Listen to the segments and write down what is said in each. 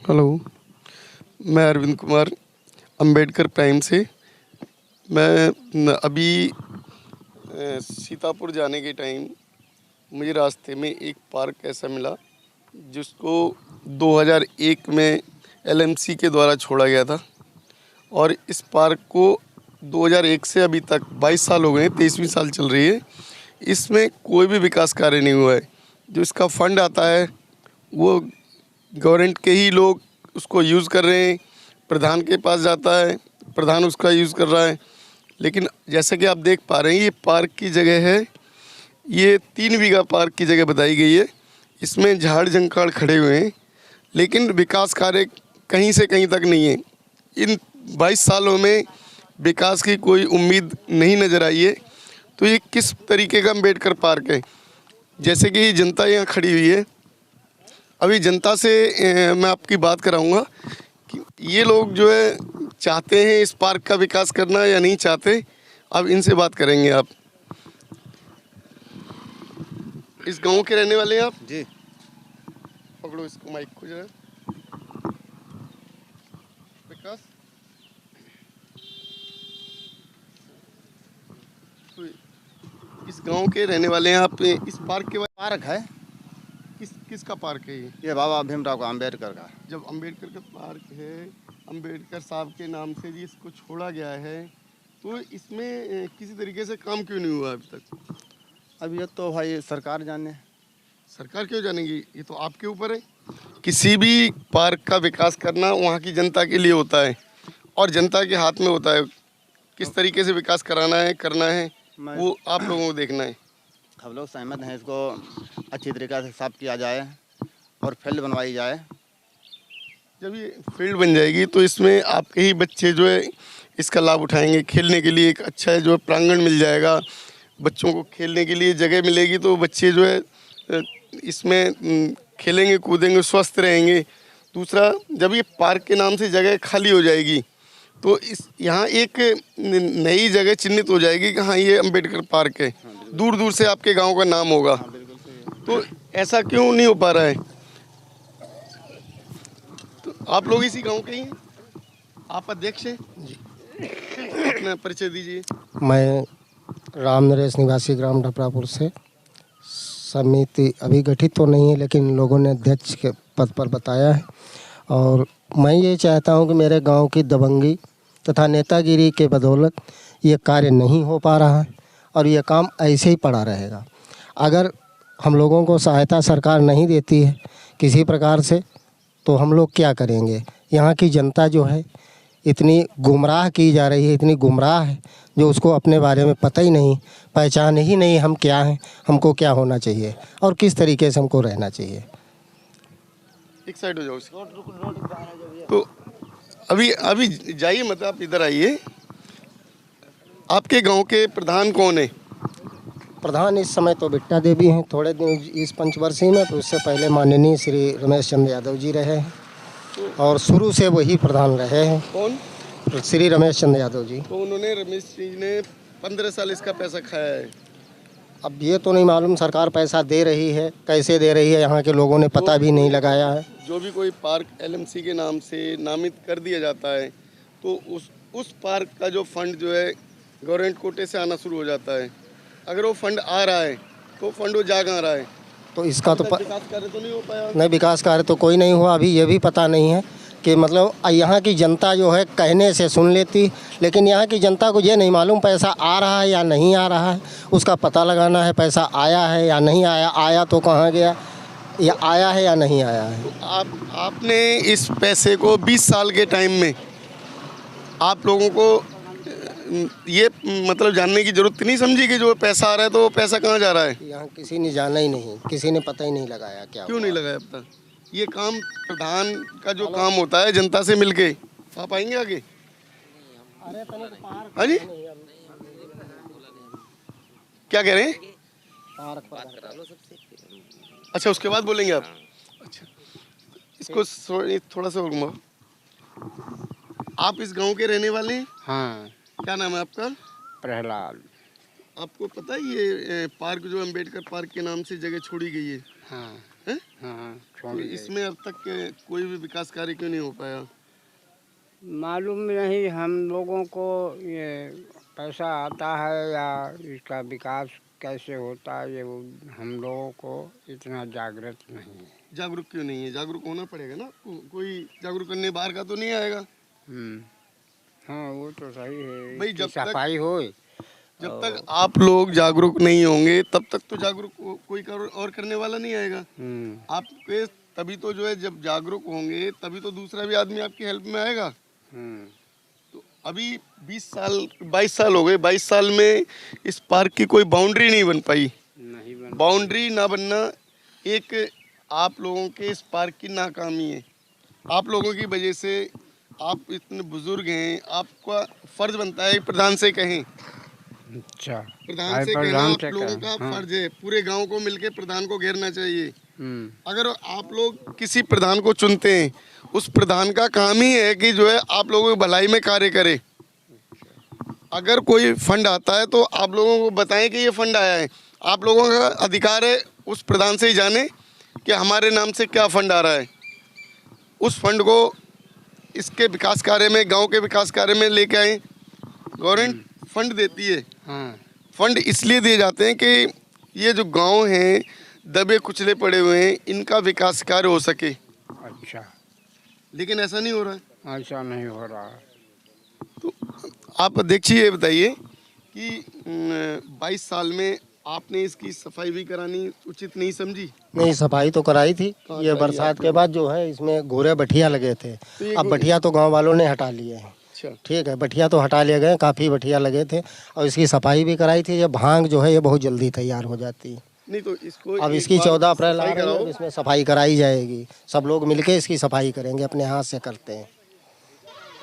Hello, मैं Arvind Kumar Ambedkar prime से। मैं अभी सीतापुर जाने के टाइम मुझे रास्ते में एक पार्क ऐसा मिला जिसको 2001 में एलएमसी के द्वारा छोड़ा गया था और इस पार्क को 2001 से अभी तक 22 साल हो गए हैं, 23वीं साल चल रही है। इसमें कोई भी विकास कार्य नहीं हुआ है। जो इसका फंड आता है वो गवर्नमेंट के ही लोग उसको यूज़ कर रहे हैं। प्रधान के पास जाता है, प्रधान उसका यूज़ कर रहा है। लेकिन जैसे कि आप देख पा रहे हैं, ये पार्क की जगह है, ये 3 बीघा पार्क की जगह बताई गई है। इसमें झाड़ झंखाड़ खड़े हुए हैं, लेकिन विकास कार्य कहीं से कहीं तक नहीं है। इन 22 सालों में विकास की कोई उम्मीद नहीं नज़र आई है। तो ये किस तरीके का अंबेडकर पार्क है? जैसे कि जनता यहाँ खड़ी हुई है, अभी जनता से मैं आपकी बात कराऊंगा कि ये लोग जो है चाहते हैं इस पार्क का विकास करना या नहीं चाहते। अब इनसे बात करेंगे। आप इस गांव के रहने वाले हैं? आप जी। पकड़ो इसको, माइक को जरा। विकास, तो इस गांव के रहने वाले हैं आप। इस पार्क के पार्क है, किसका पार्क है ये बाबा भीमराव का अम्बेडकर का। जब अम्बेडकर का पार्क है, अम्बेडकर साहब के नाम से जी इसको छोड़ा गया है, तो इसमें किसी तरीके से काम क्यों नहीं हुआ अभी तक? अब ये तो भाई सरकार जाने। सरकार क्यों जानेगी? ये तो आपके ऊपर है। किसी भी पार्क का विकास करना वहाँ की जनता के लिए होता है और जनता के हाथ में होता है। किस तरीके से विकास कराना है, करना है, वो आप लोगों को देखना है। हम लोग सहमत हैं, इसको अच्छी तरीक़े से साफ किया जाए और फील्ड बनवाई जाए। जब ये फील्ड बन जाएगी तो इसमें आपके ही बच्चे जो है इसका लाभ उठाएंगे। खेलने के लिए एक अच्छा है जो है प्रांगण मिल जाएगा, बच्चों को खेलने के लिए जगह मिलेगी, तो बच्चे जो है इसमें खेलेंगे कूदेंगे, स्वस्थ रहेंगे। दूसरा, जब ये पार्क के नाम से जगह खाली हो जाएगी तो इस यहाँ एक नई जगह चिन्हित हो जाएगी कि हाँ ये अम्बेडकर पार्क है। दूर दूर से आपके गांव का नाम होगा। तो ऐसा क्यों नहीं हो पा रहा है? तो आप लोग इसी गांव के ही हैं? आप अध्यक्ष हैं जी? अपना परिचय दीजिए। मैं राम नरेश निवासी ग्राम ढपरापुर से। समिति अभी गठित तो नहीं है, लेकिन लोगों ने अध्यक्ष के पद पर बताया है। और मैं ये चाहता हूँ कि मेरे गांव की दबंगी तथा नेतागिरी के बदौलत ये कार्य नहीं हो पा रहा है और ये काम ऐसे ही पड़ा रहेगा। अगर हम लोगों को सहायता सरकार नहीं देती है किसी प्रकार से, तो हम लोग क्या करेंगे? यहाँ की जनता जो है इतनी गुमराह की जा रही है, इतनी गुमराह है जो उसको अपने बारे में पता ही नहीं, पहचान ही नहीं हम क्या हैं, हमको क्या होना चाहिए और किस तरीके से हमको रहना चाहिए। एक साइड हो जाओ। तो अभी जाइए, मतलब आप इधर आइए। आपके गांव के प्रधान कौन है? प्रधान इस समय तो बिट्टा देवी हैं, थोड़े दिन इस पंचवर्षीय में, तो उससे पहले माननीय श्री रमेश चंद्र यादव जी रहे हैं और शुरू से वही प्रधान रहे हैं। कौन? श्री रमेश चंद्र यादव जी। तो उन्होंने, रमेश जी ने 15 साल इसका पैसा खाया है। अब ये तो नहीं मालूम सरकार पैसा दे रही है, कैसे दे रही है, यहाँ के लोगों ने पता भी नहीं लगाया है। जो भी कोई पार्क एलएमसी के नाम से नामित कर दिया जाता है तो उस पार्क का जो फंड जो है गवर्नमेंट कोटे से आना शुरू हो जाता है। अगर वो फंड आ रहा है तो फंड वो जा कहाँ रहा है? तो इसका तो विकास कार्य तो नहीं हो पाया। नहीं, विकास कार्य तो कोई नहीं हुआ। अभी ये भी पता नहीं है कि मतलब यहाँ की जनता जो है कहने से सुन लेती, लेकिन यहाँ की जनता को ये नहीं मालूम पैसा आ रहा है या नहीं आ रहा है। उसका पता लगाना है, पैसा आया है या नहीं आया, आया तो कहाँ गया, या आया है या नहीं आया है। तो आपने इस पैसे को 20 साल के टाइम में आप लोगों को ये मतलब जानने की जरूरत नहीं समझी कि जो पैसा आ रहा है तो वो पैसा कहाँ जा रहा है? यहाँ किसी ने जाना ही नहीं, किसी ने पता ही नहीं लगाया क्या। क्यों नहीं लगाया अब तक? ये काम प्रधान का जो काम होता है जनता से मिलके। आप आएंगे आगे? हाँ जी, क्या कह रहे हैं? अच्छा, उसके बाद बोलेंगे आप? अच्छा, इसको थोड़ा सा और घुमाओ। आप इस गांव के रहने वाले हैं? हाँ। क्या नाम है आपका? प्रहलाद। आपको पता है ये पार्क जो अम्बेडकर पार्क के नाम से जगह छोड़ी गई है? हाँ। हैं? हाँ तो छोड़ गए। इसमें अब तक कोई भी विकास कार्य क्यों नहीं हो पाया? मालूम नहीं हम लोगों को ये पैसा आता है या इसका विकास कैसे होता है, ये हम लोगों को इतना जागृत नहीं है। जागरूक क्यों नहीं है? जागरूक होना पड़ेगा ना। कोई जागरूक करने बाहर का तो नहीं आएगा। हाँ वो तो सही है भाई कि जब तक सफाई होए। जब तक आप लोग जागरूक नहीं होंगे तब तक तो जागरूक कोई और करने वाला नहीं आएगा। आपके तभी तो जो है जब जागरूक होंगे तभी तो दूसरा भी आदमी आपकी हेल्प में आएगा। तो अभी 20 साल 22 साल हो गए। 22 साल में इस पार्क की कोई बाउंड्री नहीं बन पाई। नहीं बन बाउंड्री ना बनना एक आप लोगों के इस पार्क की नाकामी है। आप लोगों की वजह से, आप इतने बुजुर्ग हैं, आपका फर्ज बनता है प्रधान से कहें, अच्छा प्रधान से कहना आप लोगों का फर्ज है। पूरे गांव को मिलके प्रधान को घेरना चाहिए। अगर आप लोग किसी प्रधान को चुनते हैं, उस प्रधान का काम ही है कि जो है आप लोगों की भलाई में कार्य करे। अगर कोई फंड आता है तो आप लोगों को बताएं कि ये फंड आया है। आप लोगों का अधिकार है उस प्रधान से ही जाने कि हमारे नाम से क्या फंड आ रहा है। उस फंड को इसके विकास कार्य में, गांव के विकास कार्य में लेके आए। गवर्नमेंट फंड देती है। फंड इसलिए दिए जाते हैं कि ये जो गांव हैं दबे कुचले पड़े हुए हैं, इनका विकास कार्य हो सके। अच्छा लेकिन ऐसा नहीं हो रहा है। ऐसा नहीं हो रहा। तो आप देखिए, ये बताइए कि 22 साल में आपने इसकी सफाई भी करानी उचित नहीं समझी? नहीं, सफाई तो कराई थी। ये बरसात के बाद जो है इसमें घोरे बठिया लगे थे। अब बठिया तो गांव वालों ने हटा लिए हैं। ठीक है, बठिया तो हटा लिए गए, काफ़ी बठिया लगे थे और इसकी सफाई भी कराई थी। ये भांग जो है ये बहुत जल्दी तैयार हो जाती है। नहीं तो इसको अब इसकी 14 अप्रैल आ रही है, इसमें सफाई कराई जाएगी। सब लोग मिलके इसकी सफाई करेंगे, अपने हाथ से करते हैं।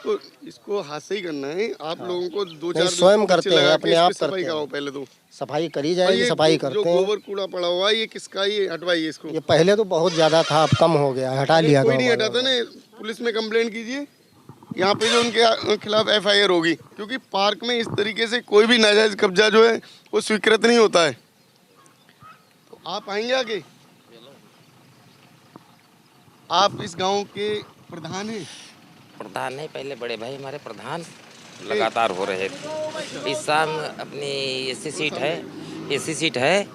तो इसको हाथ से ही करना है। आप लोगों को 2-4 स्वयं करते हैं, अपने आप करते सफाई कराओ। हैं। पहले तो सफाई करी जाएगी, सफाई करते जो हैं। गोबर कूड़ा पड़ा हुआ है ये किसका? ये हटवाइए इसको। ये पहले तो बहुत ज़्यादा था, अब कम हो गया, हटा लिया। कोई नहीं हटाता ना, पुलिस में कंप्लेंट कीजिए। यहाँ पे जो उनके खिलाफ FIR होगी, क्योंकि पार्क में इस तरीके से कोई भी नाजायज कब्जा जो है वो स्वीकृत नहीं होता है। तो आप आएंगे आगे? आप इस गांव के प्रधान हैं? प्रधान नहीं, पहले बड़े भाई हमारे प्रधान लगातार हो रहे थे। इस साल अपनी एससी सीट है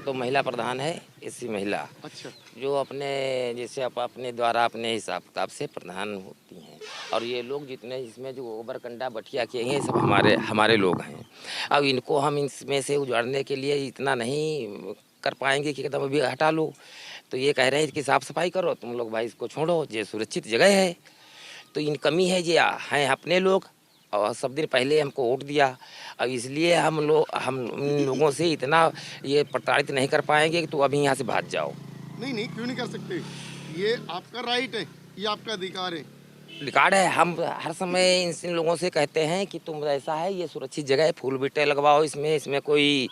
तो महिला प्रधान है, एससी महिला। अच्छा। जो अपने जैसे अपने द्वारा अपने हिसाब किताब से प्रधान होती हैं। और ये लोग जितने इसमें जो गोबर कंडा बठिया किए हैं सब हमारे लोग हैं। अब इनको हम इसमें से उजाड़ने के लिए इतना नहीं कर पाएंगे कि एकदम अभी हटा लो। तो ये कह रहे हैं कि साफ़ सफाई करो, तुम लोग भाई इसको छोड़ो, ये सुरक्षित जगह है। तो इन कमी है ये हैं अपने लोग, और सब दिन पहले हमको वोट दिया। अब इसलिए हम इन लोगों से इतना ये प्रताड़ित नहीं कर पाएंगे कि तू अभी यहाँ से भाग जाओ। नहीं, क्यों नहीं कर सकते? ये आपका राइट है, ये आपका अधिकार है। अधिकार है। हम हर समय इन लोगों से कहते हैं कि तुम ऐसा है, ये सुरक्षित जगह है, फूल बीटे लगवाओ इसमें कोई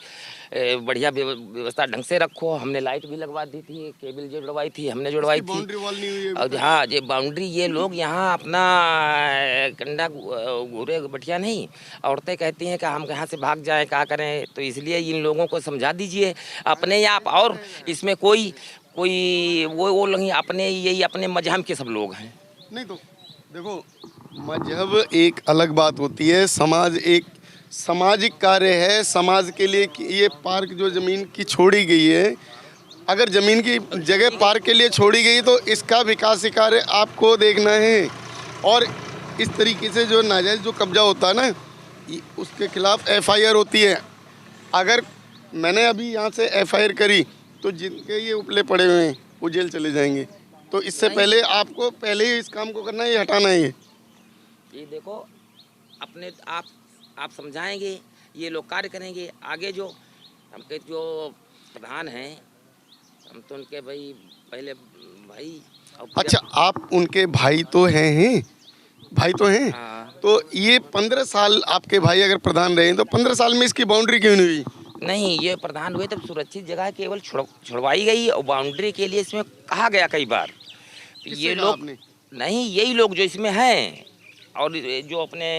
बढ़िया व्यवस्था ढंग से रखो। हमने लाइट भी लगवा दी थी, केबल जो जुड़वाई थी हमने जुड़वाई थी। बाउंड्री वॉल नहीं हुई है। और हाँ, ये बाउंड्री, ये लोग यहाँ अपना कंडा घूरे बठिया नहीं, औरतें कहती हैं कि हम कहाँ से भाग जाएं, क्या करें। तो इसलिए इन लोगों को समझा दीजिए अपने आप। और इसमें कोई वो नहीं, अपने यही अपने मजहब के सब लोग हैं। नहीं तो देखो, मजहब एक अलग बात होती है, समाज एक सामाजिक कार्य है। समाज के लिए ये पार्क जो ज़मीन की छोड़ी गई है, अगर ज़मीन की जगह पार्क के लिए छोड़ी गई तो इसका विकास कार्य आपको देखना है। और इस तरीके से जो नाजायज़ जो कब्जा होता है ना, उसके खिलाफ FIR होती है। अगर मैंने अभी यहाँ से FIR करी तो जिनके ये उपले पड़े हुए हैं वो जेल चले जाएंगे। तो इससे पहले आपको पहले ही इस काम को करना है, ये हटाना है। ये देखो, अपने आप समझाएंगे, ये लोग कार्य करेंगे। आगे जो हमके जो प्रधान हैं, हम तो उनके पहले भाई। अच्छा, आप उनके भाई तो हैं? भाई तो हैं। हाँ। तो ये 15 साल आपके भाई अगर प्रधान रहे तो 15 साल में इसकी बाउंड्री क्यों नहीं हुई? नहीं, ये प्रधान हुए तब सुरक्षित जगह केवल छुड़वाई गई, और बाउंड्री के लिए इसमें कहा गया कई बार। तो ये लोग नहीं, यही लोग जो इसमें हैं और जो अपने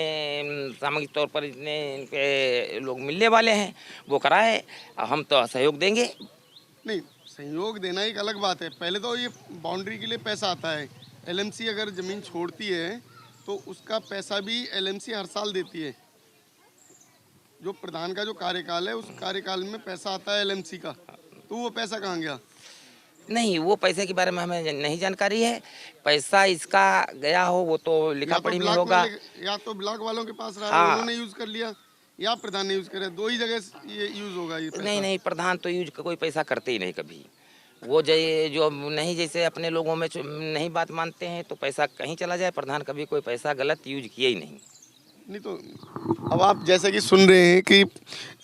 सामूहिक तौर पर इनके लोग मिलने वाले हैं वो कराए, हम तो सहयोग देंगे। नहीं, सहयोग देना एक अलग बात है। पहले तो ये बाउंड्री के लिए पैसा आता है। एलएमसी अगर ज़मीन छोड़ती है तो उसका पैसा भी एलएमसी हर साल देती है। जो प्रधान का जो कार्यकाल है उस कार्यकाल में पैसा आता है एलएमसी का, तो वो पैसा कहाँ गया? नहीं, वो पैसे के बारे में हमें नहीं जानकारी है। पैसा इसका गया हो वो तो लिखा पढ़ी में होगा। या तो ब्लॉक वालों के पास रहा है, हाँ। उन्होंने यूज़ कर लिया, या प्रधान ने यूज़ करे। दो ही जगह ये यूज़ होगा ये पैसा। नहीं, प्रधान तो यूज कोई पैसा करते ही नहीं कभी। वो जो नहीं, जैसे अपने लोगों में नहीं बात मानते हैं तो पैसा कहीं चला जाए। प्रधान कभी कोई पैसा गलत यूज किया ही नहीं तो अब आप जैसे कि सुन रहे हैं कि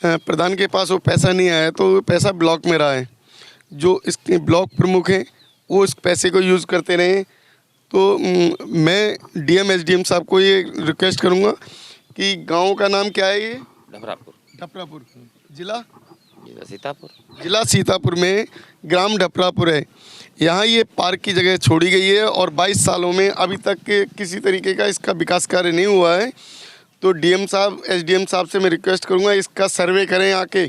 प्रधान के पास वो पैसा नहीं आया, तो वो पैसा ब्लॉक में रहा है। जो इसके ब्लॉक प्रमुख हैं वो इस पैसे को यूज़ करते रहे। तो मैं डीएम एसडीएम साहब को ये रिक्वेस्ट करूँगा कि गांव का नाम क्या है? ये ढपरापुर। जिला सीतापुर में ग्राम ढपरापुर है। यहाँ ये पार्क की जगह छोड़ी गई है और 22 सालों में अभी तक के किसी तरीके का इसका विकास कार्य नहीं हुआ है। तो डीएम साहब एसडीएम साहब से मैं रिक्वेस्ट करूँगा इसका सर्वे करें आके,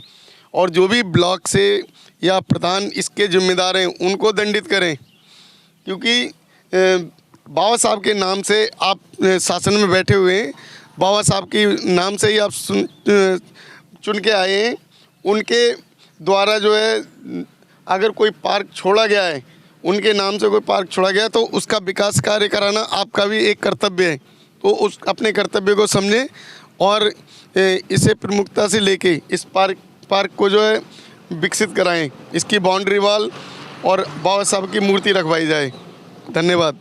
और जो भी ब्लॉक से या प्रधान इसके जिम्मेदार हैं उनको दंडित करें। क्योंकि बाबा साहब के नाम से आप शासन में बैठे हुए हैं, बाबा साहब के नाम से ही आप चुन के आए हैं। उनके द्वारा जो है अगर कोई पार्क छोड़ा गया है, उनके नाम से कोई पार्क छोड़ा गया है, तो उसका विकास कार्य कराना आपका भी एक कर्तव्य है। तो उस अपने कर्तव्य को समझें और इसे प्रमुखता से लेके इस पार्क को जो है विकसित कराएं। इसकी बाउंड्री वॉल और बाबा साहब की मूर्ति रखवाई जाए। धन्यवाद।